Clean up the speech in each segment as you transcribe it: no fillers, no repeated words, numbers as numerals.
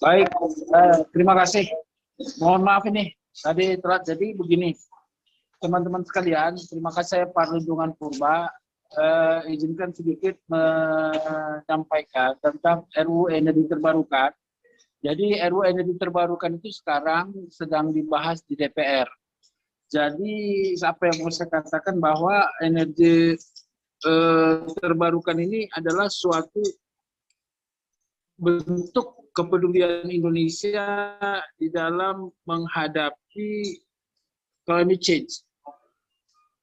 Baik, terima kasih. Mohon maaf ini, tadi telat. Jadi begini, teman-teman sekalian, terima kasih Pak Rundungan Purba. Izinkan sedikit menyampaikan tentang RUU Energi Terbarukan. Jadi RUU Energi Terbarukan itu sekarang sedang dibahas di DPR. Jadi apa yang mau saya katakan bahwa energi terbarukan ini adalah suatu bentuk kepedulian Indonesia di dalam menghadapi climate change.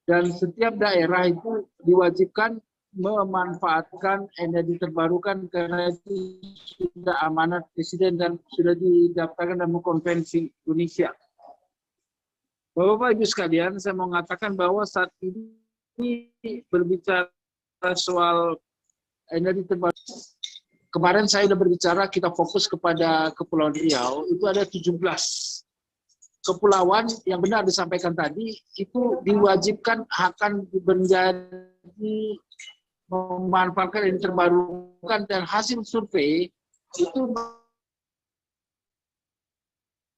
Dan setiap daerah itu diwajibkan memanfaatkan energi terbarukan karena itu sudah amanat Presiden dan sudah didaftarkan dalam konvensi Indonesia. Bapak-Bapak Ibu sekalian, saya mau mengatakan bahwa saat ini berbicara soal energi terbarukan. Kemarin saya sudah berbicara, kita fokus kepada Kepulauan Riau, itu ada 17 kepulauan yang benar disampaikan tadi, itu diwajibkan akan menjadi memanfaatkan energi terbarukan, dan hasil survei itu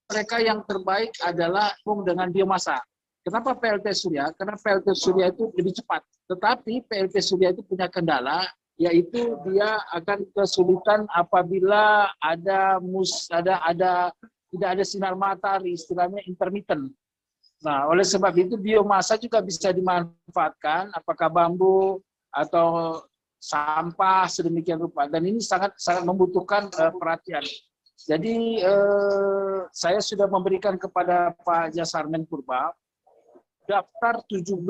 mereka yang terbaik adalah dengan biomasa. Kenapa PLT Surya? Karena PLT Surya itu lebih cepat. Tetapi PLT Surya itu punya kendala, yaitu dia akan kesulitan apabila tidak ada sinar matahari, istilahnya intermittent. Nah, oleh sebab itu biomasa juga bisa dimanfaatkan, apakah bambu atau sampah sedemikian rupa. Dan ini sangat membutuhkan perhatian. Jadi saya sudah memberikan kepada Pak Jasarmen Purba daftar 17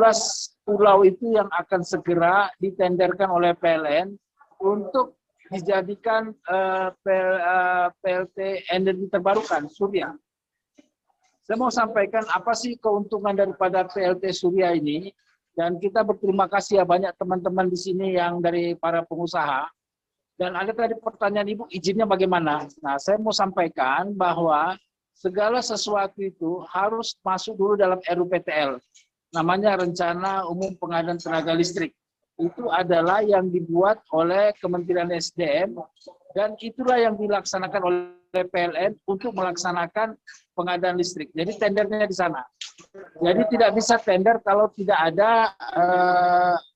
pulau itu yang akan segera ditenderkan oleh PLN untuk dijadikan PLT energi terbarukan Surya. Saya mau sampaikan apa sih keuntungan daripada PLT Surya ini, dan kita berterima kasih ya banyak teman-teman di sini yang dari para pengusaha. Dan ada tadi pertanyaan Ibu, izinnya bagaimana? Nah, saya mau sampaikan bahwa segala sesuatu itu harus masuk dulu dalam RUPTL. Namanya Rencana Umum Pengadaan Tenaga Listrik. Itu adalah yang dibuat oleh Kementerian SDM, dan itulah yang dilaksanakan oleh PLN untuk melaksanakan pengadaan listrik. Jadi tendernya di sana. Jadi tidak bisa tender kalau tidak ada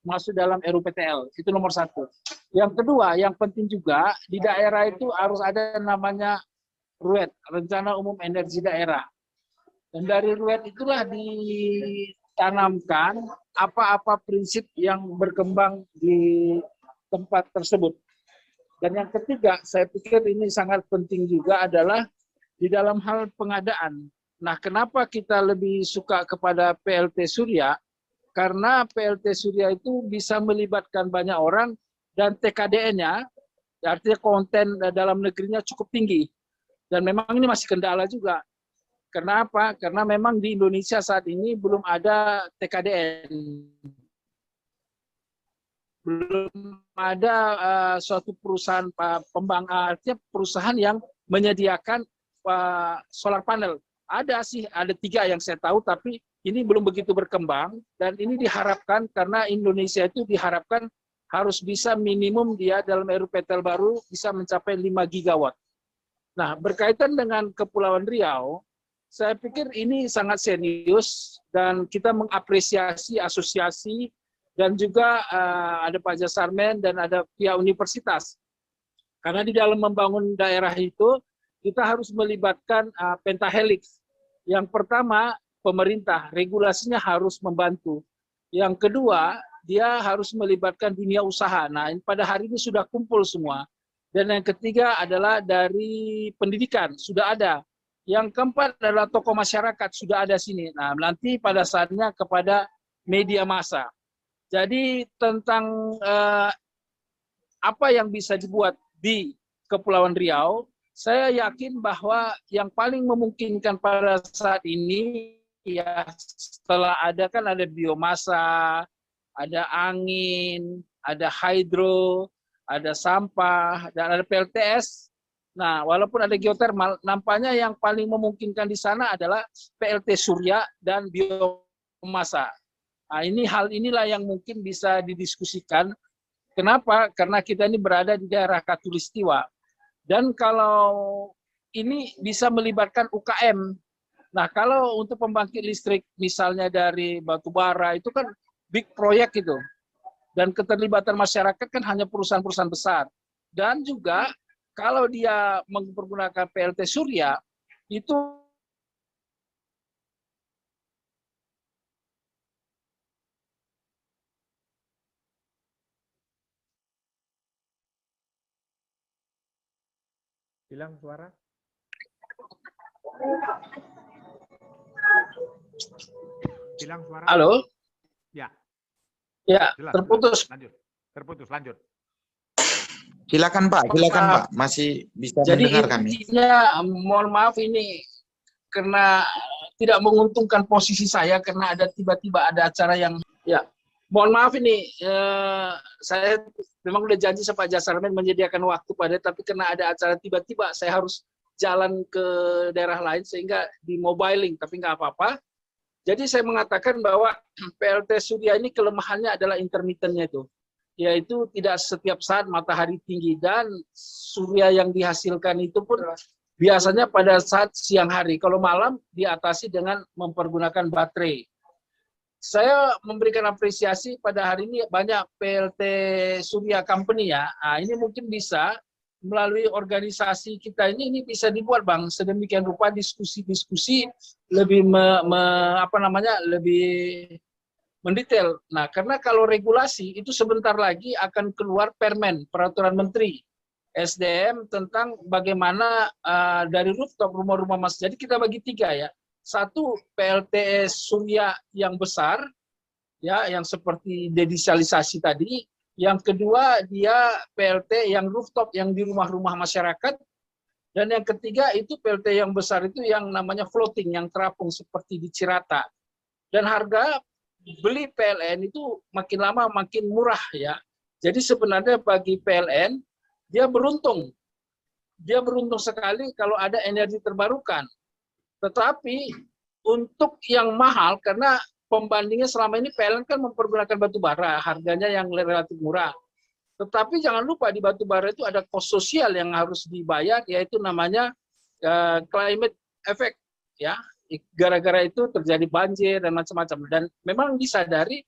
masuk dalam RUPTL. Itu nomor satu. Yang kedua, yang penting juga di daerah itu harus ada namanya RUET, Rencana Umum Energi Daerah. Dan dari RUET itulah ditanamkan apa-apa prinsip yang berkembang di tempat tersebut. Dan yang ketiga, saya pikir ini sangat penting juga adalah di dalam hal pengadaan. Nah, kenapa kita lebih suka kepada PLT Surya? Karena PLT Surya itu bisa melibatkan banyak orang dan TKDN-nya, artinya konten dalam negerinya cukup tinggi. Dan memang ini masih kendala juga. Kenapa? Karena memang di Indonesia saat ini belum ada TKDN. Belum ada suatu perusahaan artinya perusahaan yang menyediakan solar panel. Ada sih, ada 3 yang saya tahu, tapi ini belum begitu berkembang, dan ini diharapkan karena Indonesia itu diharapkan harus bisa minimum dia dalam RUPTL baru bisa mencapai 5 gigawatt. Nah, berkaitan dengan Kepulauan Riau, saya pikir ini sangat serius dan kita mengapresiasi asosiasi dan juga ada Pak Jasarmen dan ada pihak universitas. Karena di dalam membangun daerah itu kita harus melibatkan pentahelix. Yang pertama, pemerintah, regulasinya harus membantu. Yang kedua, dia harus melibatkan dunia usaha. Nah, pada hari ini sudah kumpul semua. Dan yang ketiga adalah dari pendidikan, sudah ada. Yang keempat adalah tokoh masyarakat, sudah ada sini. Nah, nanti pada saatnya kepada media massa. Jadi tentang apa yang bisa dibuat di Kepulauan Riau, saya yakin bahwa yang paling memungkinkan pada saat ini, ya setelah ada kan ada biomasa, ada angin, ada hidro, ada sampah, dan ada PLTS. Nah, walaupun ada geotermal, nampaknya yang paling memungkinkan di sana adalah PLT Surya dan biomasa. Nah, hal inilah yang mungkin bisa didiskusikan. Kenapa? Karena kita ini berada di daerah Katulistiwa. Dan kalau ini bisa melibatkan UKM. Nah, kalau untuk pembangkit listrik misalnya dari batu bara itu kan big proyek itu. Dan keterlibatan masyarakat kan hanya perusahaan-perusahaan besar. Dan juga kalau dia mempergunakan PLT Surya, itu Hilang suara? Hilang suara? halo, Ya, ya jelas. terputus. Jelas. Lanjut. Terputus, lanjut. Silakan Pak, masih bisa Jadi mendengar kami. intinya, mohon maaf ini karena tidak menguntungkan posisi saya karena ada tiba-tiba ada acara yang ya. Mohon maaf ini saya memang udah janji sama Pak Jasarmen menyediakan waktu pada, tapi karena ada acara tiba-tiba saya harus jalan ke daerah lain sehingga di mobiling, tapi nggak apa-apa. Jadi saya mengatakan bahwa PLT Surya ini kelemahannya adalah intermittennya itu, yaitu tidak setiap saat matahari tinggi dan surya yang dihasilkan itu pun biasanya pada saat siang hari. Kalau malam diatasi dengan mempergunakan baterai. Saya memberikan apresiasi pada hari ini banyak PLT Surya Company ya. Nah, ini mungkin bisa melalui organisasi kita ini bisa dibuat Bang sedemikian rupa diskusi-diskusi lebih lebih mendetail. Nah, karena kalau regulasi itu sebentar lagi akan keluar Permen, Peraturan Menteri SDM tentang bagaimana dari rooftop rumah-rumah masjid. Jadi kita bagi tiga ya. Satu PLTS Surya yang besar, ya, yang seperti dedesialisasi tadi. Yang kedua dia PLT yang rooftop yang di rumah-rumah masyarakat. Dan yang ketiga itu PLT yang besar itu yang namanya floating, yang terapung seperti di Cirata. Dan harga beli PLN itu makin lama makin murah ya. Jadi sebenarnya bagi PLN dia beruntung. Dia beruntung sekali kalau ada energi terbarukan. Tetapi untuk yang mahal karena pembandingnya selama ini PLN kan mempergunakan batu bara, harganya yang relatif murah. Tetapi jangan lupa di batu bara itu ada kos sosial yang harus dibayar, yaitu namanya climate effect ya. Gara-gara itu terjadi banjir dan macam-macam. Dan memang disadari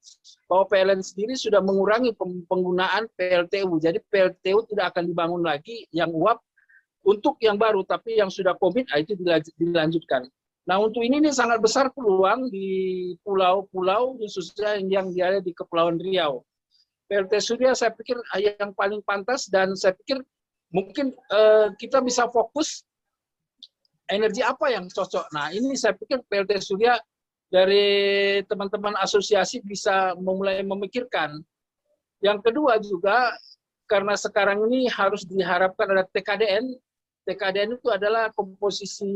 bahwa PLN sendiri sudah mengurangi penggunaan PLTU. Jadi PLTU tidak akan dibangun lagi yang uap untuk yang baru, tapi yang sudah komit itu dilanjutkan. Nah, untuk ini sangat besar peluang di pulau-pulau khususnya yang ada di Kepulauan Riau. PLT Surya saya pikir yang paling pantas dan saya pikir mungkin kita bisa fokus energi apa yang cocok. Nah, ini saya pikir PLT Surya dari teman-teman asosiasi bisa mulai memikirkan. Yang kedua juga karena sekarang ini harus diharapkan ada TKDN. TKDN itu adalah komposisi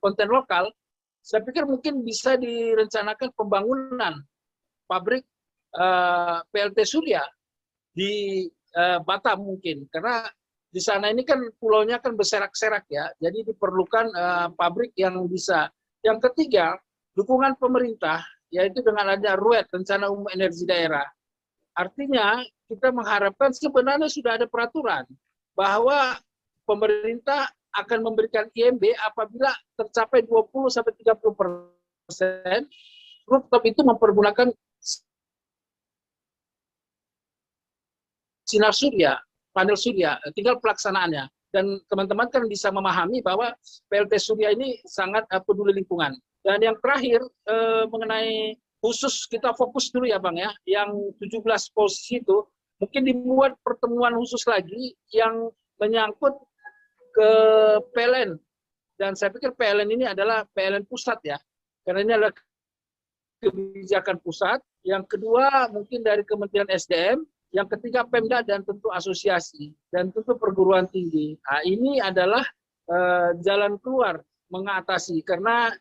konten lokal. Saya pikir mungkin bisa direncanakan pembangunan pabrik PLT Surya di Batam mungkin. Karena di sana ini kan pulaunya kan berserak-serak ya. Jadi diperlukan pabrik yang bisa. Yang ketiga, dukungan pemerintah, yaitu dengan adanya RUED, Rencana Umum Energi Daerah. Artinya kita mengharapkan sebenarnya sudah ada peraturan bahwa pemerintah akan memberikan IMB apabila tercapai 20-30% rooftop itu mempergunakan sinar surya, panel surya, tinggal pelaksanaannya. Dan teman-teman kan bisa memahami bahwa PLT Surya ini sangat peduli lingkungan. Dan yang terakhir mengenai khusus kita fokus dulu ya Bang ya, yang 17 posisi itu mungkin dibuat pertemuan khusus lagi yang menyangkut ke PLN. Dan saya pikir PLN ini adalah PLN pusat ya, karena ini adalah kebijakan pusat. Yang kedua mungkin dari Kementerian SDM, yang ketiga Pemda dan tentu asosiasi dan tentu perguruan tinggi. Nah, ini adalah jalan keluar mengatasi karena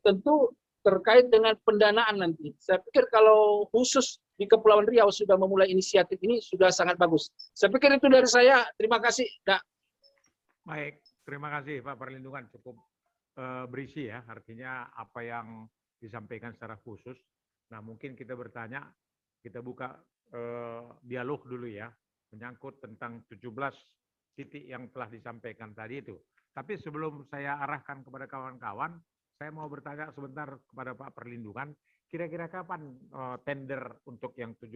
tentu terkait dengan pendanaan nanti. Saya pikir kalau khusus di Kepulauan Riau sudah memulai inisiatif ini sudah sangat bagus. Saya pikir itu dari saya. Terima kasih. Baik, terima kasih Pak Perlindungan, cukup berisi ya, artinya apa yang disampaikan secara khusus. Nah, mungkin kita bertanya, kita buka dialog dulu ya, menyangkut tentang 17 titik yang telah disampaikan tadi itu. Tapi sebelum saya arahkan kepada kawan-kawan, saya mau bertanya sebentar kepada Pak Perlindungan, kira-kira kapan tender untuk yang 17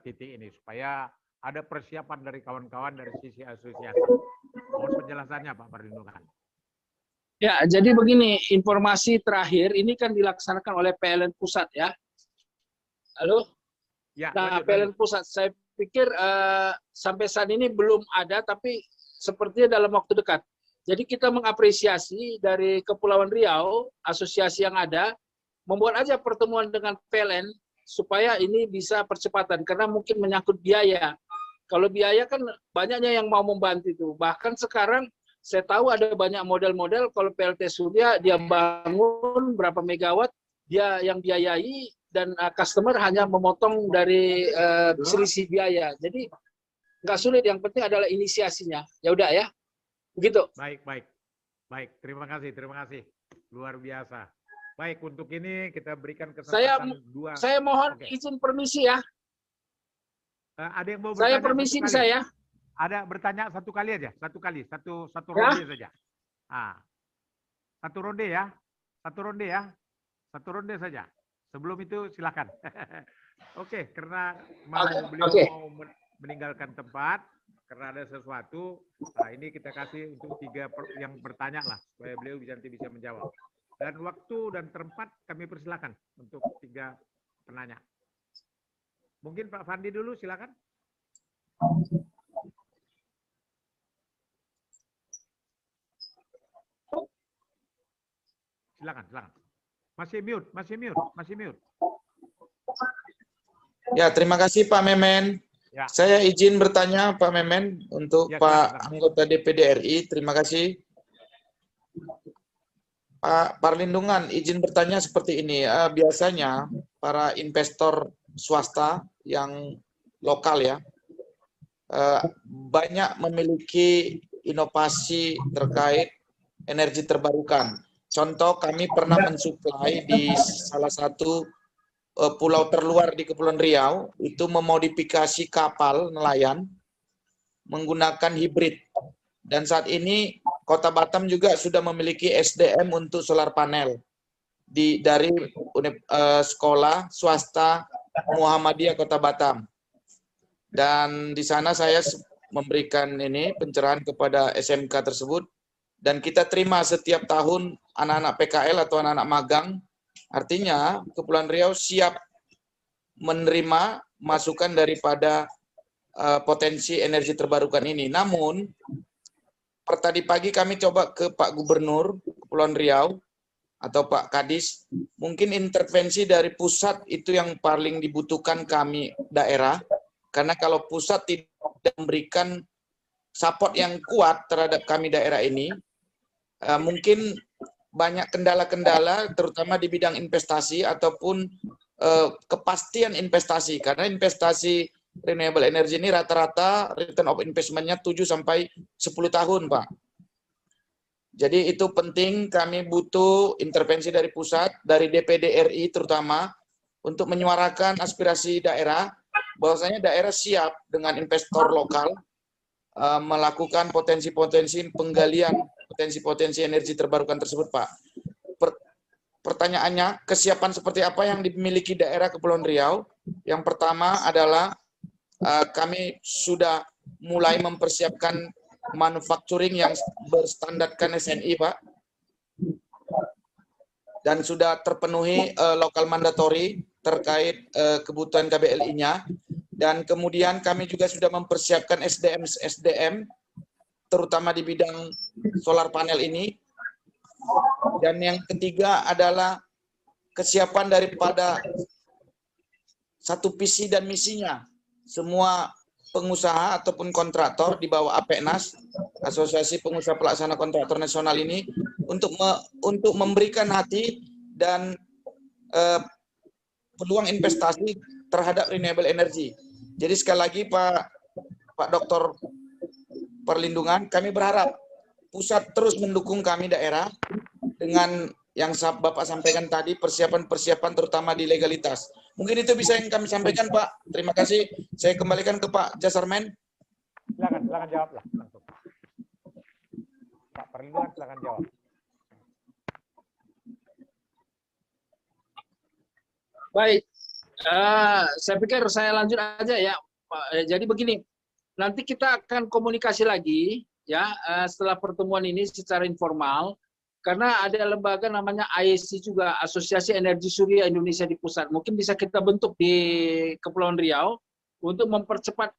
titik ini, supaya ada persiapan dari kawan-kawan dari sisi asosiasi. Mohon penjelasannya Pak Perlindungan. Ya, jadi begini, informasi terakhir ini kan dilaksanakan oleh PLN Pusat ya. Halo? Ya, Nah, lanjut. PLN Pusat, saya pikir sampai saat ini belum ada, tapi sepertinya dalam waktu dekat. Jadi kita mengapresiasi dari Kepulauan Riau, asosiasi yang ada, membuat aja pertemuan dengan PLN supaya ini bisa percepatan, karena mungkin menyangkut biaya. Kalau biaya kan banyaknya yang mau membantu itu. Bahkan sekarang saya tahu ada banyak model-model kalau PLT Surya dia bangun berapa megawatt, dia yang biayai, dan customer hanya memotong dari selisih biaya. Jadi nggak sulit, yang penting adalah inisiasinya. Ya udah ya, begitu. Baik. Terima kasih. Luar biasa. Baik, untuk ini kita berikan kesempatan saya mohon izin permisi ya. Ada yang mau bertanya? Saya permisi saya. Ada bertanya satu kali aja, satu ronde saja. Satu ronde saja. Sebelum itu silakan. Oke, karena beliau mau meninggalkan tempat karena ada sesuatu. Nah, ini kita kasih untuk 3 yang bertanya lah supaya beliau nanti bisa menjawab. Dan waktu dan tempat kami persilakan untuk 3 penanya. Mungkin Pak Fandi dulu, silakan. Silakan. Masih mute. Ya, terima kasih Pak Memen. Ya. Saya izin bertanya Pak Memen untuk Ya, Pak silakan. anggota DPD RI. Terima kasih. Pak Perlindungan, izin bertanya seperti ini. Biasanya para investor swasta yang lokal ya, banyak memiliki inovasi terkait energi terbarukan. Contoh, kami pernah mensuplai di salah satu pulau terluar di Kepulauan Riau, itu memodifikasi kapal nelayan menggunakan hibrid. Dan saat ini Kota Batam juga sudah memiliki SDM untuk solar panel dari sekolah swasta Muhammadiyah Kota Batam. Dan di sana saya memberikan pencerahan kepada SMK tersebut, dan kita terima setiap tahun anak-anak PKL atau anak-anak magang. Artinya Kepulauan Riau siap menerima masukan daripada potensi energi terbarukan ini. Namun tadi pagi kami coba ke Pak Gubernur Kepulauan Riau atau Pak Kadis, mungkin intervensi dari pusat itu yang paling dibutuhkan kami daerah, karena kalau pusat tidak memberikan support yang kuat terhadap kami daerah ini, mungkin banyak kendala-kendala terutama di bidang investasi ataupun kepastian investasi, karena investasi renewable energy ini rata-rata return of investment-nya 7 sampai 10 tahun, Pak. Jadi itu penting, kami butuh intervensi dari pusat, dari DPD RI terutama, untuk menyuarakan aspirasi daerah, bahwasanya daerah siap dengan investor lokal melakukan potensi-potensi penggalian potensi-potensi energi terbarukan tersebut, Pak. Pertanyaannya, kesiapan seperti apa yang dimiliki daerah Kepulauan Riau? Yang pertama adalah kami sudah mulai mempersiapkan manufacturing yang berstandarkan SNI, Pak. Dan sudah terpenuhi lokal mandatory terkait kebutuhan KBLI-nya. Dan kemudian kami juga sudah mempersiapkan SDM terutama di bidang solar panel ini. Dan yang ketiga adalah kesiapan daripada satu visi dan misinya. Semua pengusaha ataupun kontraktor di bawah APENAS, Asosiasi Pengusaha Pelaksana Kontraktor Nasional ini, untuk memberikan hati dan peluang investasi terhadap renewable energy. Jadi sekali lagi Pak Dr. Perlindungan, kami berharap pusat terus mendukung kami daerah dengan yang Bapak sampaikan tadi, persiapan-persiapan terutama di legalitas. Mungkin itu bisa yang kami sampaikan, Pak. Terima kasih. Saya kembalikan ke Pak Jasarmen. Silakan. silakan jawab lah langsung. Pak Perlindungan silakan jawab. Baik, saya pikir saya lanjut aja ya, Pak. Jadi begini, nanti kita akan komunikasi lagi ya setelah pertemuan ini secara informal, karena ada lembaga namanya AESI juga, Asosiasi Energi Surya Indonesia di pusat. Mungkin bisa kita bentuk di Kepulauan Riau untuk mempercepat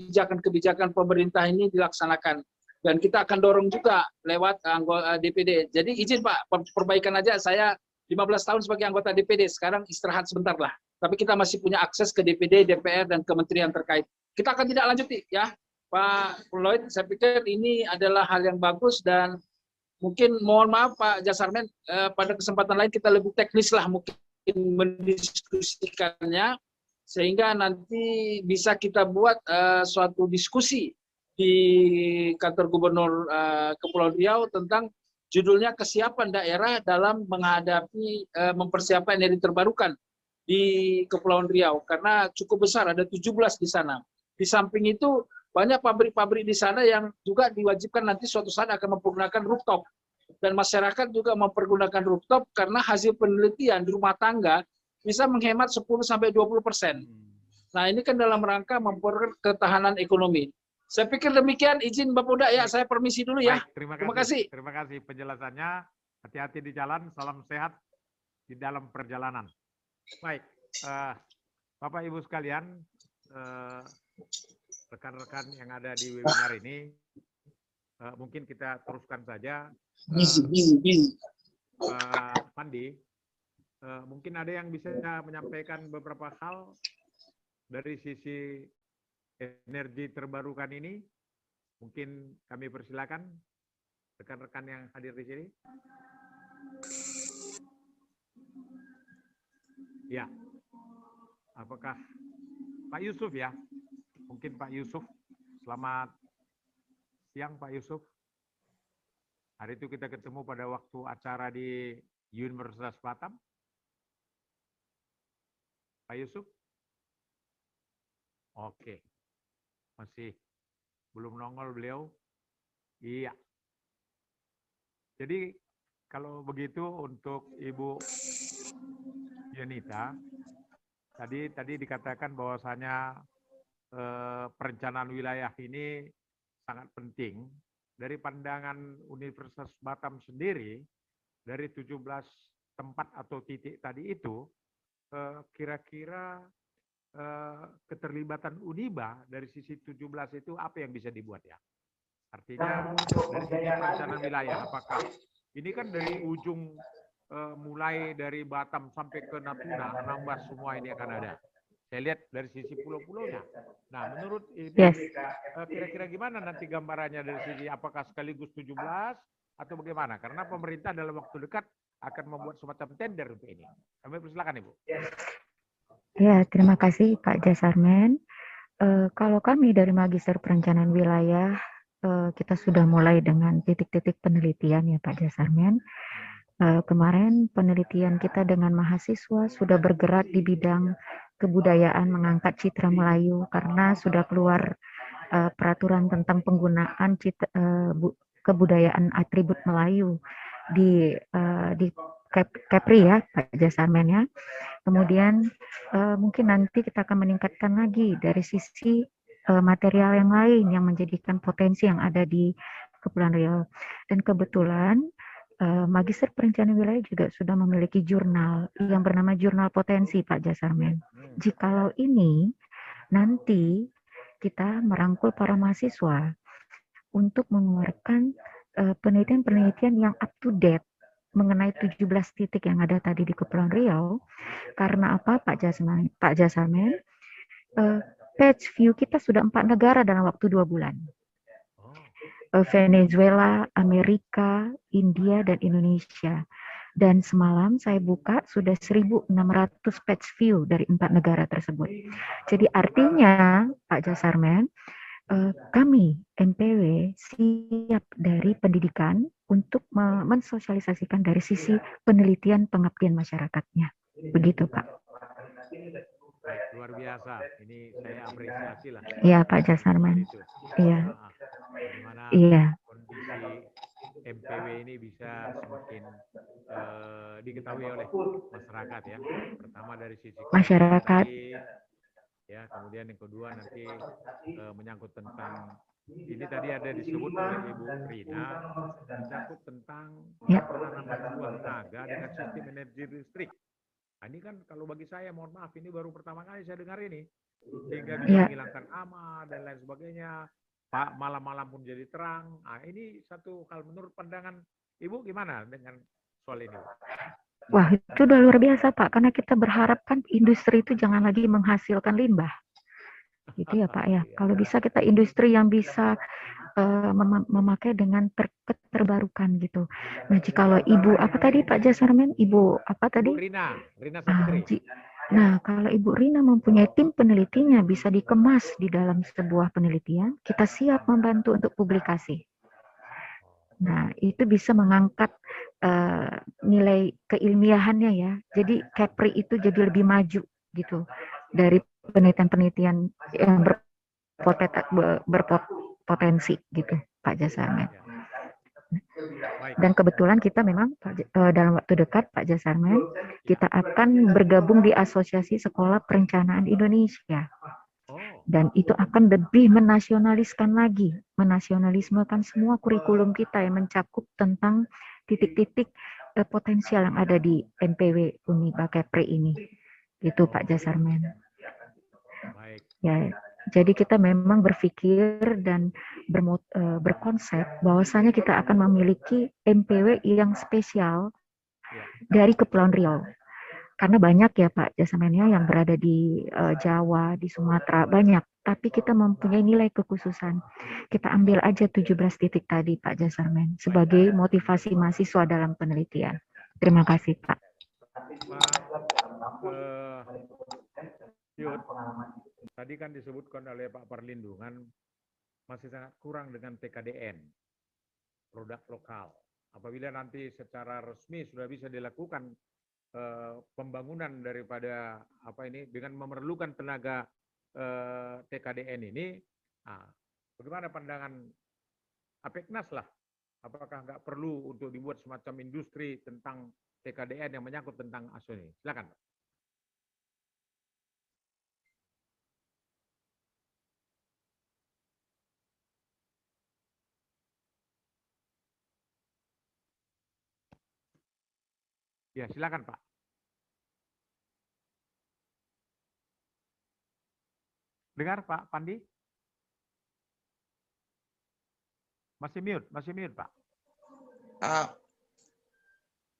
kebijakan-kebijakan pemerintah ini dilaksanakan. Dan kita akan dorong juga lewat anggota DPD. Jadi izin Pak, perbaikan aja, saya 15 tahun sebagai anggota DPD, sekarang istirahat sebentar lah. Tapi kita masih punya akses ke DPD, DPR, dan kementerian terkait. Kita akan tidak lanjuti ya, Pak Lloyd. Saya pikir ini adalah hal yang bagus dan mungkin mohon maaf Pak Jasarmen, pada kesempatan lain kita lebih teknis lah mungkin mendiskusikannya, sehingga nanti bisa kita buat suatu diskusi di kantor Gubernur Kepulauan Riau tentang judulnya kesiapan daerah dalam menghadapi mempersiapkan energi terbarukan di Kepulauan Riau, karena cukup besar, ada 17 di sana. Di samping itu banyak pabrik-pabrik di sana yang juga diwajibkan nanti suatu saat akan menggunakan rooftop, dan masyarakat juga mempergunakan rooftop karena hasil penelitian di rumah tangga bisa menghemat 10-20%. Nah ini kan dalam rangka memperkuat ketahanan ekonomi. Saya pikir demikian, izin Bapak Uda ya, saya permisi dulu ya. Baik, terima kasih. Terima kasih penjelasannya. Hati-hati di jalan, salam sehat di dalam perjalanan. Baik, Bapak Ibu sekalian, rekan-rekan yang ada di webinar ini, mungkin kita teruskan saja. Pak Pandi, mungkin ada yang bisa menyampaikan beberapa hal dari sisi energi terbarukan ini. Mungkin kami persilakan rekan-rekan yang hadir di sini. Ya, apakah Pak Yusuf ya? Mungkin Pak Yusuf. Selamat siang Pak Yusuf. Hari itu kita ketemu pada waktu acara di Universitas Batam. Pak Yusuf? Oke. Masih belum nongol beliau. Iya. Jadi kalau begitu untuk Ibu Yunita, tadi dikatakan bahwasanya perencanaan wilayah ini sangat penting. Dari pandangan Universitas Batam sendiri, dari 17 tempat atau titik tadi itu, kira-kira keterlibatan Uniba dari sisi 17 itu apa yang bisa dibuat ya? Artinya dari sisi perencanaan wilayah, apakah ini kan dari ujung mulai dari Batam sampai ke Natuna, Anambas, semua ini akan ada. Saya lihat dari sisi pulau-pulaunya. Nah, menurut Ibu, kira-kira gimana nanti gambarannya dari sisi apakah sekaligus 17 atau bagaimana? Karena pemerintah dalam waktu dekat akan membuat semacam tender untuk ini. Kami persilakan Ibu. Ya, terima kasih Pak Jasarmen. Kalau kami dari Magister Perencanaan Wilayah, kita sudah mulai dengan titik-titik penelitian ya Pak Jasarmen. Kemarin penelitian kita dengan mahasiswa sudah bergerak di bidang kebudayaan, mengangkat citra Melayu karena sudah keluar peraturan tentang penggunaan kebudayaan atribut Melayu di Kepri ya Pak Jasarmen ya. Kemudian mungkin nanti kita akan meningkatkan lagi dari sisi material yang lain yang menjadikan potensi yang ada di Kepulauan Riau. Dan kebetulan Magister Perencanaan Wilayah juga sudah memiliki jurnal yang bernama Jurnal Potensi Pak Jasarmen. Jikalau ini nanti kita merangkul para mahasiswa untuk mengeluarkan penelitian-penelitian yang up to date mengenai 17 titik yang ada tadi di Kepulauan Riau. Karena apa Pak Jasarmen? Page view kita sudah 4 negara dalam waktu 2 bulan. Venezuela, Amerika, India, dan Indonesia. Dan semalam saya buka sudah 1.600 page view dari 4 negara tersebut. Jadi artinya Pak Jasarmen, kami NPW siap dari pendidikan untuk mensosialisasikan dari sisi penelitian pengabdian masyarakatnya. Begitu Pak. Baik, luar biasa. Ini saya apresiasi lah. Iya, Pak Jasarman. Itu. Iya, Bagaimana iya, kondisi MPW ini bisa semakin diketahui oleh masyarakat ya. Pertama dari sisi masyarakat. tadi, ya, kemudian yang kedua nanti menyangkut tentang ini tadi ada disebut oleh Ibu Rina, menyangkut tentang Ya. penanaman buah naga dengan sistem energi listrik. Nah, ini kan kalau bagi saya, mohon maaf, ini baru pertama kali saya dengar ini. Sehingga bisa Ya. menghilangkan aman dan lain sebagainya. Pak, malam-malam pun jadi terang. Nah, ini satu hal menurut pandangan Ibu gimana dengan soal ini? Wah, itu udah luar biasa, Pak. Karena kita berharap kan industri itu jangan lagi menghasilkan limbah. Gitu ya, Pak ya. Kalau bisa kita industri yang bisa memakai dengan keterbarukan gitu. Nah, kalau Ibu apa tadi Pak Jasarmen? Ibu apa tadi? Rina Saputri. Nah, kalau Ibu Rina mempunyai tim penelitinya bisa dikemas di dalam sebuah penelitian, kita siap membantu untuk publikasi. Nah, itu bisa mengangkat nilai keilmiahannya ya. Jadi KEPRI itu jadi lebih maju gitu dari penelitian-penelitian yang berpotensi gitu, Pak Jasarmen. Dan kebetulan kita memang dalam waktu dekat, Pak Jasarmen, kita akan bergabung di Asosiasi Sekolah Perencanaan Indonesia. Dan itu akan lebih menasionaliskan lagi, menasionalismekan semua kurikulum kita yang mencakup tentang titik-titik potensial yang ada di NPW Uniba KEPRI ini. Gitu Pak Jasarmen. Ya, jadi kita memang berpikir dan berkonsep bahwasanya kita akan memiliki MPW yang spesial dari Kepulauan Riau. Karena banyak ya Pak Jasarmennya yang berada di Jawa, di Sumatera, banyak. Tapi kita mempunyai nilai kekhususan. Kita ambil aja 17 titik tadi Pak Jasarmen sebagai motivasi mahasiswa dalam penelitian. Terima kasih Pak. Yud, tadi kan disebutkan oleh Pak Perlindungan masih sangat kurang dengan TKDN, produk lokal. Apabila nanti secara resmi sudah bisa dilakukan pembangunan daripada apa ini dengan memerlukan tenaga TKDN ini, bagaimana pandangan Apeknas lah? Apakah nggak perlu untuk dibuat semacam industri tentang TKDN yang menyangkut tentang ASO ini? Silakan. Ya, silakan Pak. Dengar Pak Pandi? Masih mute Pak.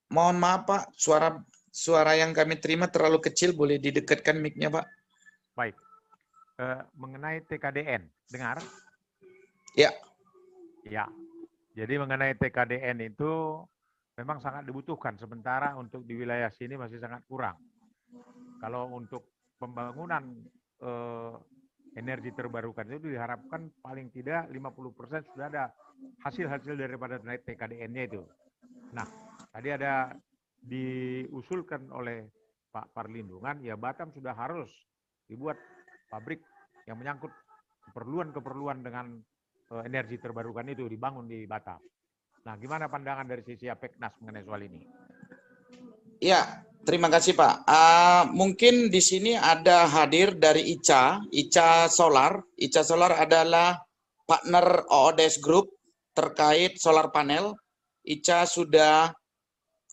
Mohon maaf Pak, suara yang kami terima terlalu kecil, boleh didekatkan mic-nya Pak? Baik. Mengenai TKDN, dengar? Ya. Ya. Jadi mengenai TKDN itu memang sangat dibutuhkan, sementara untuk di wilayah sini masih sangat kurang. Kalau untuk pembangunan energi terbarukan itu diharapkan paling tidak 50% sudah ada hasil-hasil daripada TKDN-nya itu. Nah, tadi ada diusulkan oleh Pak Perlindungan, ya Batam sudah harus dibuat pabrik yang menyangkut keperluan-keperluan dengan energi terbarukan itu dibangun di Batam. Nah, gimana pandangan dari sisi Apeknas mengenai soal ini? Ya, terima kasih Pak. Mungkin di sini ada hadir dari ICA Solar. ICA Solar adalah partner OODS Group terkait solar panel. ICA sudah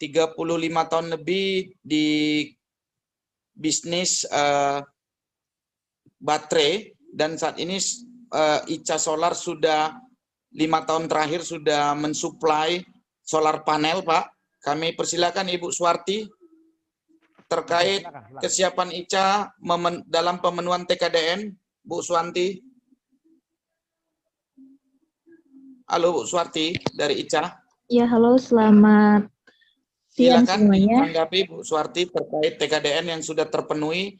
35 tahun lebih di bisnis baterai, dan saat ini ICA Solar sudah 5 tahun terakhir sudah mensuplai solar panel, Pak. Kami persilakan Ibu Suwarti terkait kesiapan ICA dalam pemenuhan TKDN. Bu Suwanti. Halo Bu Suwarti dari ICA. Ya, halo, selamat siang Silakan semuanya. ditanggapi Bu Suwarti terkait TKDN yang sudah terpenuhi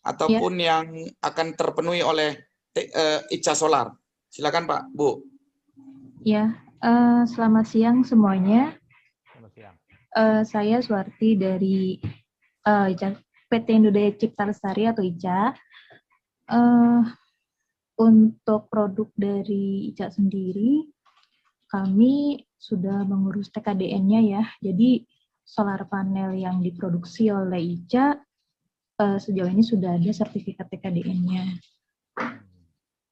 ataupun yang akan terpenuhi oleh ICA Solar. Silakan Pak, Bu. Ya, selamat siang semuanya. Selamat siang. Saya Suwarti dari PT Indodaya Cipta Lestari atau ICA. Untuk produk dari ICA sendiri, kami sudah mengurus TKDN-nya ya. Jadi solar panel yang diproduksi oleh ICA sejauh ini sudah ada sertifikat TKDN-nya.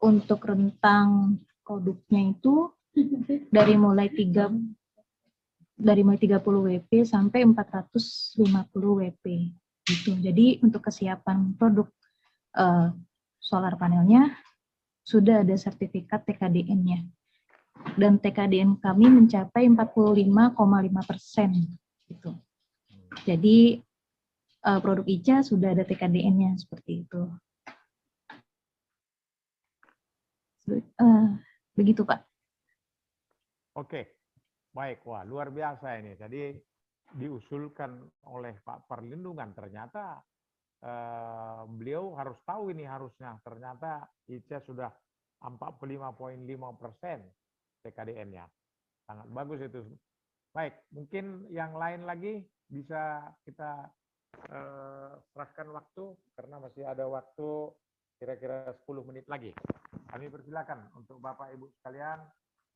Untuk rentang produknya itu dari mulai 30 WP sampai 450 WP gitu. Jadi untuk kesiapan produk solar panelnya sudah ada sertifikat TKDN-nya. Dan TKDN kami mencapai 45,5% gitu. Jadi produk ICA sudah ada TKDN-nya seperti itu. Begitu Pak. Oke, baik. Wah, luar biasa ini. Jadi diusulkan oleh Pak Perlindungan, ternyata beliau harus tahu ini harusnya. Ternyata ICA sudah 45,5% TKDN-nya. Sangat bagus itu. Baik, mungkin yang lain lagi bisa kita serahkan waktu, karena masih ada waktu kira-kira 10 menit lagi. Kami persilakan untuk Bapak Ibu sekalian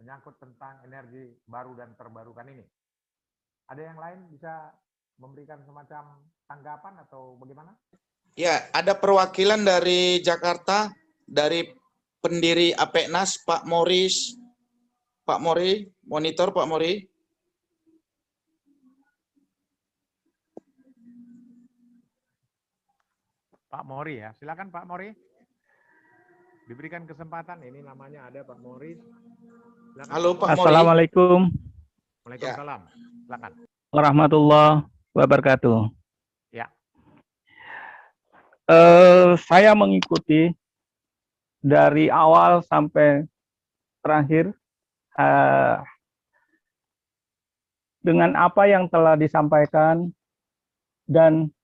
menyangkut tentang energi baru dan terbarukan ini. Ada yang lain bisa memberikan semacam tanggapan atau bagaimana? Ya, ada perwakilan dari Jakarta, dari pendiri APEKNAS, Pak Moris. Pak Mori, monitor Pak Mori. Pak Mori ya, silakan Pak Mori. Diberikan kesempatan, ini namanya ada Pak Mori. Silakan, Halo Pak Mori. Assalamualaikum Waalaikumsalam. Silakan. warahmatullahi wabarakatuh. Ya. Saya mengikuti dari awal sampai terakhir dengan apa yang telah disampaikan dan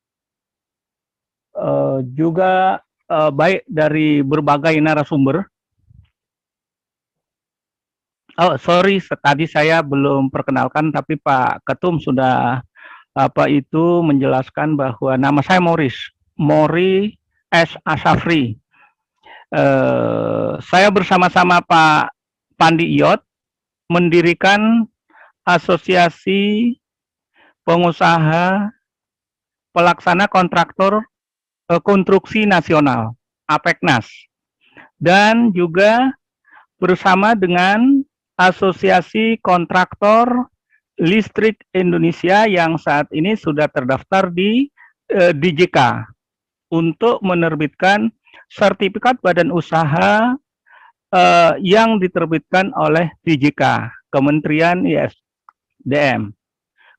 juga baik dari berbagai narasumber. Oh, sorry, tadi saya belum perkenalkan, tapi Pak Ketum sudah menjelaskan bahwa nama saya Mori S. Asafri. Saya bersama-sama Pak Pandi Iyot mendirikan Asosiasi Pengusaha Pelaksana Kontraktor Konstruksi Nasional (APEKNAS), dan juga bersama dengan Asosiasi Kontraktor Listrik Indonesia yang saat ini sudah terdaftar di DJK untuk menerbitkan sertifikat badan usaha yang diterbitkan oleh DJK, Kementerian ISDM.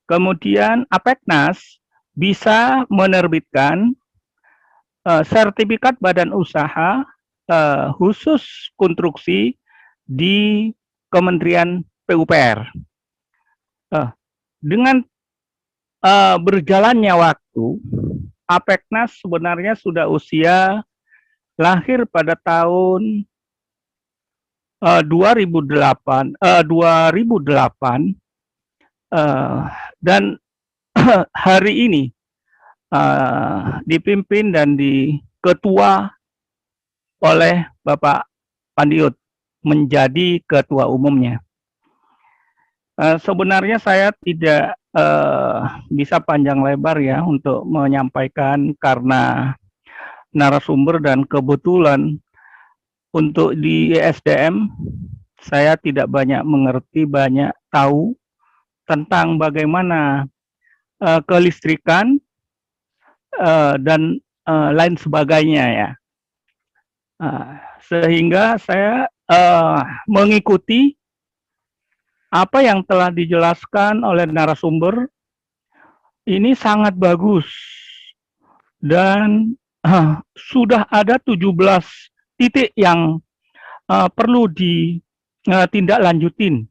Kemudian APEKNAS bisa menerbitkan sertifikat badan usaha khusus konstruksi di Kementerian PUPR. Dengan berjalannya waktu, APEKNAS sebenarnya sudah usia lahir pada tahun 2008 dan hari ini dipimpin dan diketua oleh Bapak Pandiut menjadi ketua umumnya. Sebenarnya saya tidak bisa panjang lebar ya untuk menyampaikan karena narasumber dan kebetulan untuk di ISDM saya tidak banyak mengerti, banyak tahu tentang bagaimana kelistrikan dan lain sebagainya ya. Sehingga saya mengikuti apa yang telah dijelaskan oleh narasumber ini sangat bagus dan sudah ada 17 titik yang perlu ditindaklanjutin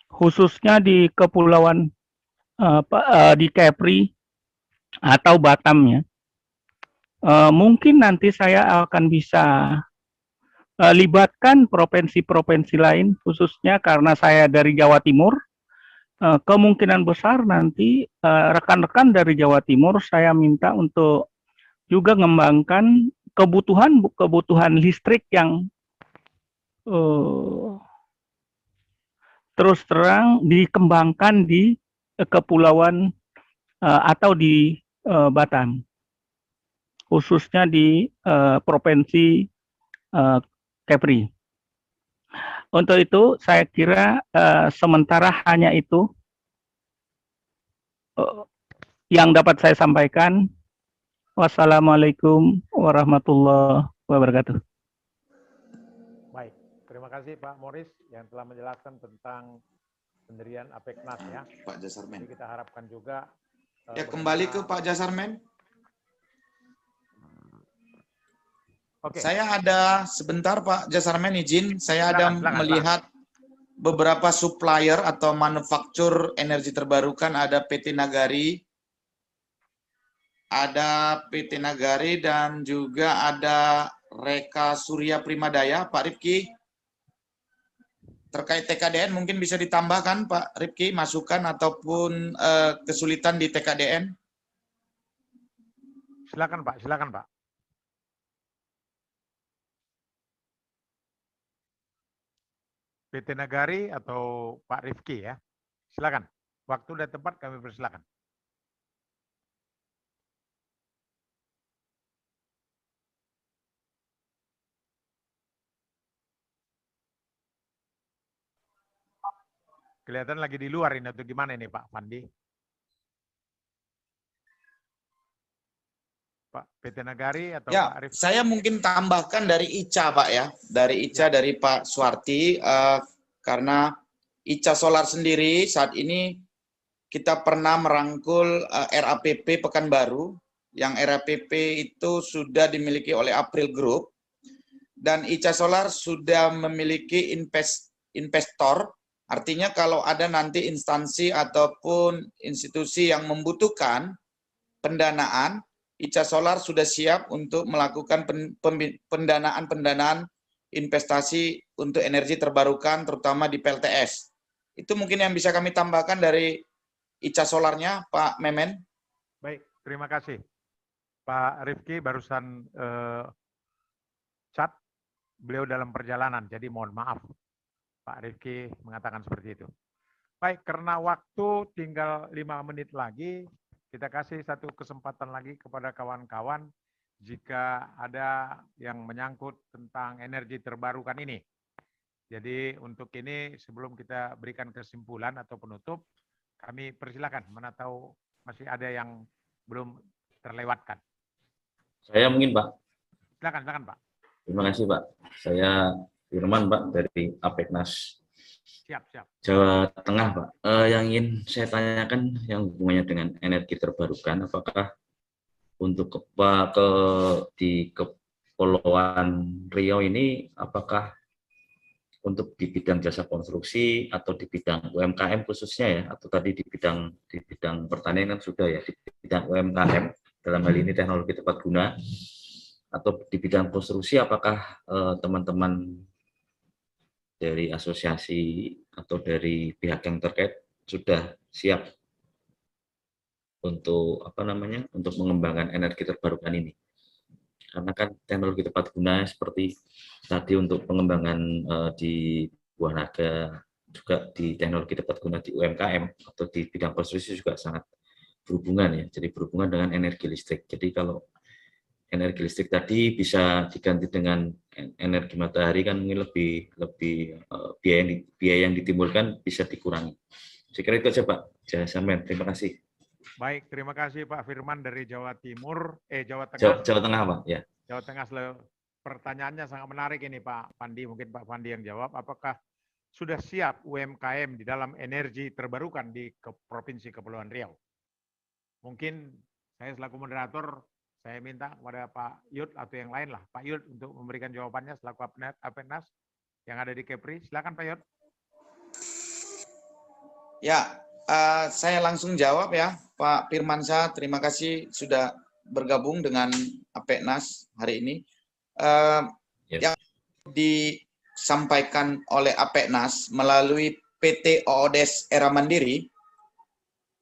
khususnya di kepulauan di Kepri atau Batam ya. Mungkin nanti saya akan bisa libatkan provinsi-provinsi lain, khususnya karena saya dari Jawa Timur. Kemungkinan besar nanti rekan-rekan dari Jawa Timur saya minta untuk juga mengembangkan kebutuhan listrik yang terus terang dikembangkan di kepulauan atau di Batam, khususnya di provinsi Kepri. Untuk itu saya kira sementara hanya itu yang dapat saya sampaikan. Wassalamualaikum warahmatullahi wabarakatuh. Baik, terima kasih Pak Morris yang telah menjelaskan tentang pendirian APEKNAS ya. Pak Jasarmen. Jadi kita harapkan juga Ya, kembali ke Pak Jasarmen. Oke. Saya ada sebentar Pak Jasarmen, izin. Saya ada melihat beberapa supplier atau manufaktur energi terbarukan, ada PT Nagari, dan juga ada Reka Surya Primadaya. Pak Rifki, terkait TKDN mungkin bisa ditambahkan Pak Rifki, masukan ataupun kesulitan di TKDN? Silakan Pak, silakan Pak. PT Nagari atau Pak Rifki ya. Silakan. Waktu dan tempat kami persilakan. Kelihatan lagi di luar ini atau gimana ini Pak Fandi? Pak PT Nagari atau Ya, Pak Arif? saya mungkin tambahkan dari ICA Pak ya, dari ICA dari Pak Suwarti, karena ICA Solar sendiri saat ini kita pernah merangkul RAPP Pekanbaru, yang RAPP itu sudah dimiliki oleh April Group, dan ICA Solar sudah memiliki investor. Artinya kalau ada nanti instansi ataupun institusi yang membutuhkan pendanaan, ICA Solar sudah siap untuk melakukan pendanaan investasi untuk energi terbarukan, terutama di PLTS. Itu mungkin yang bisa kami tambahkan dari ICA Solarnya, Pak Memen. Baik, terima kasih. Pak Rifki barusan chat, beliau dalam perjalanan, jadi mohon maaf. Pak Rifki mengatakan seperti itu. Baik, karena waktu tinggal 5 menit lagi, kita kasih satu kesempatan lagi kepada kawan-kawan jika ada yang menyangkut tentang energi terbarukan ini. Jadi untuk ini sebelum kita berikan kesimpulan atau penutup, kami persilakan, mana tahu masih ada yang belum terlewatkan. Saya mungkin Pak. Silakan Pak. Terima kasih Pak. Saya Firman Pak dari APEKNAS Siap. Jawa Tengah Pak. Yang ingin saya tanyakan yang hubungannya dengan energi terbarukan, apakah untuk di Kepulauan Riau ini, apakah untuk di bidang jasa konstruksi atau di bidang UMKM khususnya ya, atau tadi di bidang pertanian kan sudah ya, di bidang UMKM dalam hal ini teknologi tepat guna, atau di bidang konstruksi, apakah teman-teman dari asosiasi atau dari pihak yang terkait sudah siap untuk untuk mengembangkan energi terbarukan ini? Karena kan teknologi tepat guna seperti tadi untuk pengembangan di buah naga, juga di teknologi tepat guna di UMKM atau di bidang konstruksi juga sangat berhubungan ya. Jadi berhubungan dengan energi listrik. Jadi kalau energi listrik tadi bisa diganti dengan energi matahari kan mungkin lebih biaya yang ditimbulkan bisa dikurangi. Saya kira itu aja Pak. Terima kasih. Baik, terima kasih Pak Firman dari Jawa Timur, Jawa Jawa Tengah. Tengah Pak, ya. Jawa Tengah. Pertanyaannya sangat menarik ini Pak Pandi, mungkin Pak Pandi yang jawab. Apakah sudah siap UMKM di dalam energi terbarukan di Provinsi Kepulauan Riau? Mungkin saya selaku moderator, saya minta kepada Pak Yud atau yang lain lah, Pak Yud untuk memberikan jawabannya selaku APEKNAS yang ada di Kepri. Silakan Pak Yud. Ya, saya langsung jawab ya, Pak Firmansyah. Terima kasih sudah bergabung dengan APEKNAS hari ini. Yang disampaikan oleh APEKNAS melalui PT OODES Era Mandiri,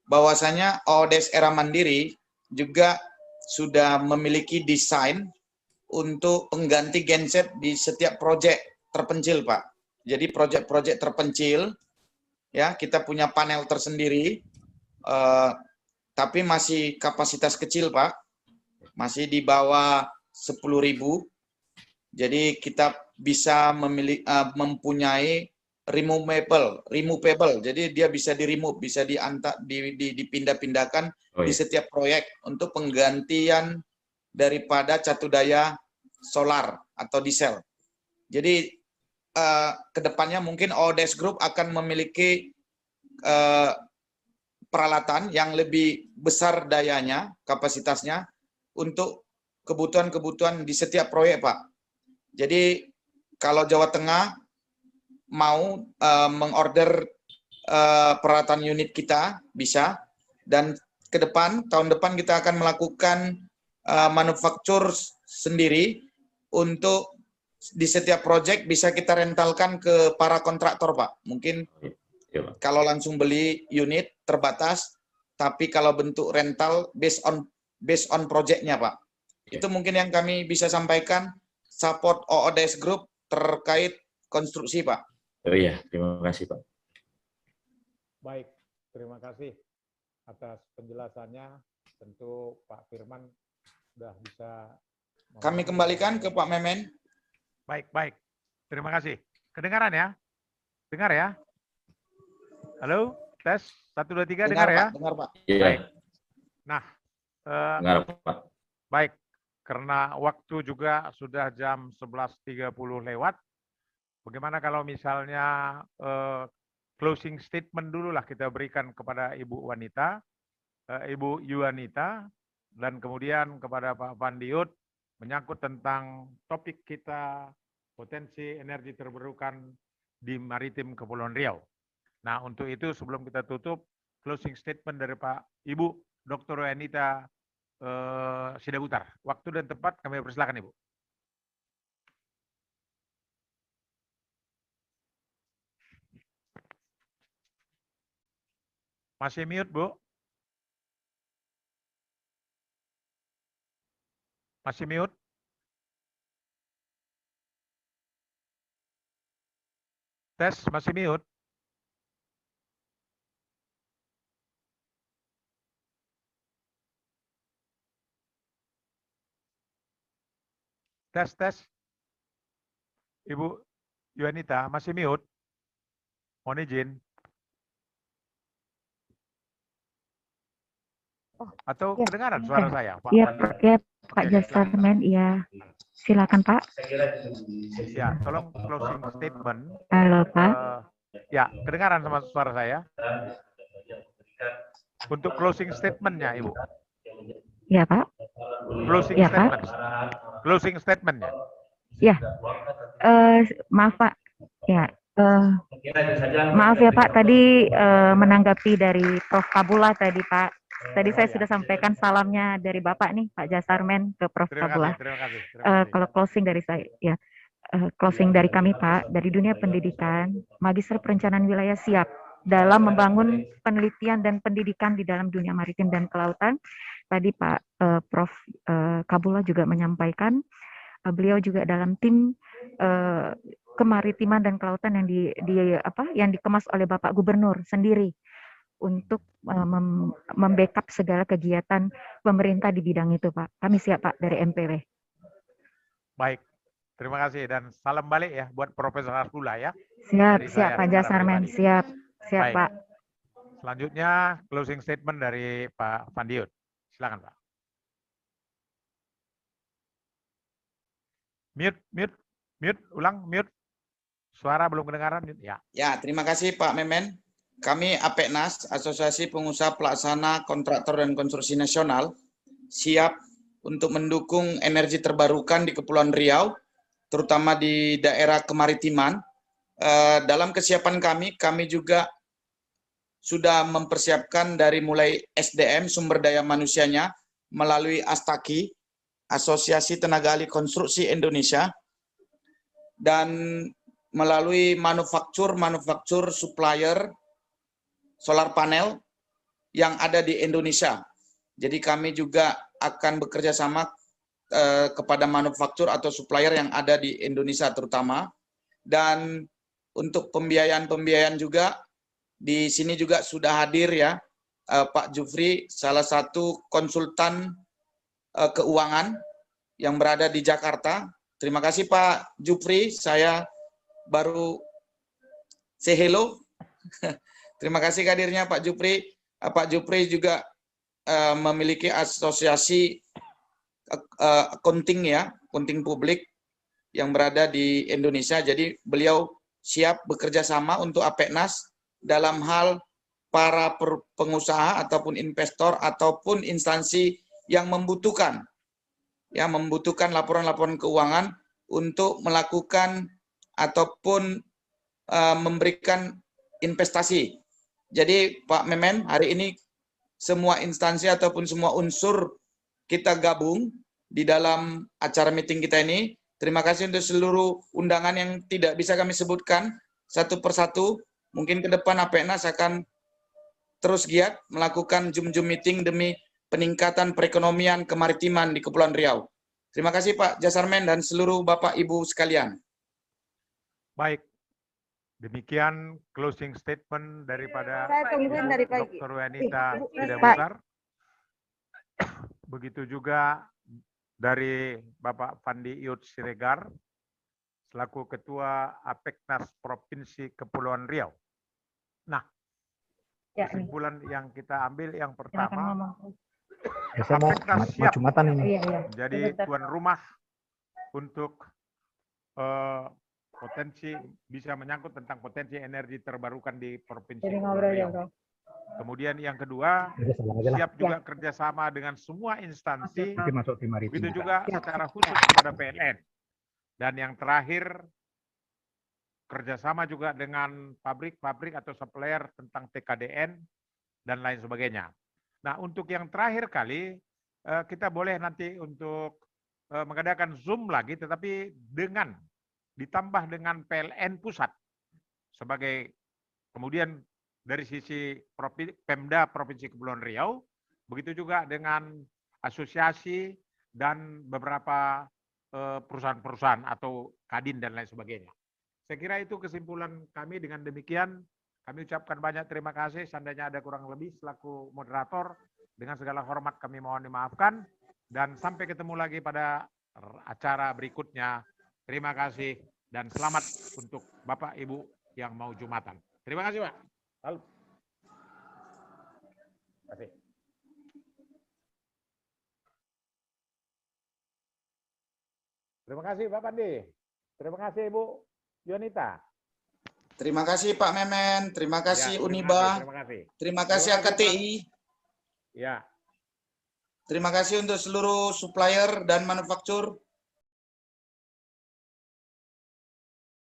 bahwasanya OODES Era Mandiri juga sudah memiliki desain untuk pengganti genset di setiap proyek terpencil, Pak. Jadi proyek-proyek terpencil, ya kita punya panel tersendiri, tapi masih kapasitas kecil, Pak. Masih di bawah 10.000. Jadi kita bisa mempunyai removable. Jadi dia bisa di-remove, bisa dipindah-pindahkan di setiap proyek untuk penggantian daripada catu daya solar atau diesel. Jadi kedepannya mungkin ODS Group akan memiliki peralatan yang lebih besar dayanya, kapasitasnya untuk kebutuhan-kebutuhan di setiap proyek, Pak. Jadi kalau Jawa Tengah mau mengorder peralatan unit kita bisa, dan ke depan tahun depan kita akan melakukan manufaktur sendiri untuk di setiap proyek bisa kita rentalkan ke para kontraktor, Pak. Mungkin kalau langsung beli unit terbatas, tapi kalau bentuk rental based on projectnya, Pak. Itu mungkin yang kami bisa sampaikan support ODS Group terkait konstruksi, Pak. Oh iya, terima kasih, Pak. Baik, terima kasih atas penjelasannya. Tentu Pak Firman sudah bisa. Kami kembalikan ke Pak Memen. Baik. Terima kasih. Kedengaran ya? Dengar ya? Halo, tes 1 2 3 dengar ya? Pak, dengar, Pak. Iya. Baik. Nah, Dengar, Pak. baik. Karena waktu juga sudah jam 11.30 lewat. Bagaimana kalau misalnya closing statement dulu lah kita berikan kepada Ibu Yuanita, dan kemudian kepada Pak Vandiut menyangkut tentang topik kita potensi energi terbarukan di maritim Kepulauan Riau. Nah, untuk itu sebelum kita tutup, closing statement dari Pak Ibu Dr. Yuanita Sidabutar. Waktu dan tempat kami persilakan, Ibu. Masih mute, Bu? Masih mute? Tes, masih mute? Tes. Ibu Yuanita, masih mute? Mohon izin. Atau ya, kedengaran suara ya. saya, Pak? Iya, Pak Jasarmen, iya. Silakan, Pak. Ya, tolong closing statement. Halo, Pak. Ya, kedengaran sama suara saya. Untuk closing statement-nya, Ibu. Ya, Pak. Closing Ya, Pak. statement. Closing statement-nya. Ya. Maaf, Pak. Ya. Maaf ya, Pak. Tadi menanggapi dari Prof. Kabula tadi, Pak. Tadi saya sudah sampaikan salamnya dari Bapak nih, Pak Jasarmen, ke Prof. Kabula. Terima kasih. Kalau closing dari saya, ya. Closing dari kami, Pak, dari dunia pendidikan, Magister Perencanaan Wilayah siap dalam membangun penelitian dan pendidikan di dalam dunia maritim dan kelautan. Tadi Pak Prof. Kabula juga menyampaikan, beliau juga dalam tim kemaritiman dan kelautan yang dikemas oleh Bapak Gubernur sendiri untuk membackup segala kegiatan pemerintah di bidang itu, Pak. Kami siap, Pak, dari MPW. Baik. Terima kasih dan salam balik ya buat Profesor Kabula ya. Siap Pak Jasarmen, siap Baik. Pak. Selanjutnya closing statement dari Pak Vandiut. Silakan, Pak. Mute, ulang mute. Suara belum kedengaran, mute. Ya. Ya, terima kasih Pak Memen. Kami APEKNAS, Asosiasi Pengusaha Pelaksana Kontraktor dan Konstruksi Nasional, siap untuk mendukung energi terbarukan di Kepulauan Riau, terutama di daerah kemaritiman. Dalam kesiapan kami juga sudah mempersiapkan dari mulai SDM, sumber daya manusianya, melalui ASTAKI, Asosiasi Tenaga Ahli Konstruksi Indonesia, dan melalui manufaktur supplier solar panel yang ada di Indonesia. Jadi kami juga akan bekerja sama kepada manufaktur atau supplier yang ada di Indonesia terutama. Dan untuk pembiayaan juga di sini juga sudah hadir ya Pak Jufri, salah satu konsultan keuangan yang berada di Jakarta. Terima kasih Pak Jufri, saya baru say hello. Terima kasih hadirnya Pak Jufri. Pak Jufri juga memiliki asosiasi accounting ya, accounting publik yang berada di Indonesia. Jadi beliau siap bekerja sama untuk APEKNAS dalam hal para pengusaha ataupun investor ataupun instansi yang membutuhkan laporan-laporan keuangan untuk melakukan ataupun memberikan investasi. Jadi Pak Memen, hari ini semua instansi ataupun semua unsur kita gabung di dalam acara meeting kita ini. Terima kasih untuk seluruh undangan yang tidak bisa kami sebutkan satu persatu. Mungkin ke depan APEKNAS akan terus giat melakukan Zoom meeting demi peningkatan perekonomian kemaritiman di Kepulauan Riau. Terima kasih Pak Jasarmen dan seluruh Bapak Ibu sekalian. Baik, demikian closing statement daripada Dr. Wanita Sidabusar. Begitu juga dari Bapak Fandi Iut Siregar, selaku Ketua APEKNAS Provinsi Kepulauan Riau. Nah, kesimpulan yang kita ambil yang pertama, APEKNAS siap menjadi tuan rumah untuk potensi, bisa menyangkut tentang potensi energi terbarukan di Provinsi Kepulauan Riau. Kemudian yang kedua, siap juga kerjasama dengan semua instansi, begitu juga secara khusus kepada PLN. Dan yang terakhir, kerjasama juga dengan pabrik-pabrik atau supplier tentang TKDN dan lain sebagainya. Nah, untuk yang terakhir kali, kita boleh nanti untuk mengadakan Zoom lagi, tetapi ditambah dengan PLN pusat sebagai, kemudian dari sisi Pemda Provinsi Kepulauan Riau, begitu juga dengan asosiasi dan beberapa perusahaan-perusahaan atau kadin dan lain sebagainya. Saya kira itu kesimpulan kami. Dengan demikian, kami ucapkan banyak terima kasih. Seandainya ada kurang lebih selaku moderator, dengan segala hormat kami mohon dimaafkan. Dan sampai ketemu lagi pada acara berikutnya. Terima kasih dan selamat untuk Bapak Ibu yang mau Jumatan. Terima kasih Pak. Halo. Terima kasih. Terima kasih Pak Pandi. Terima kasih Ibu Yonita. Terima kasih Pak Memen. Terima kasih Uniba. Terima kasih AKTI. Ya. Terima kasih untuk seluruh supplier dan manufaktur.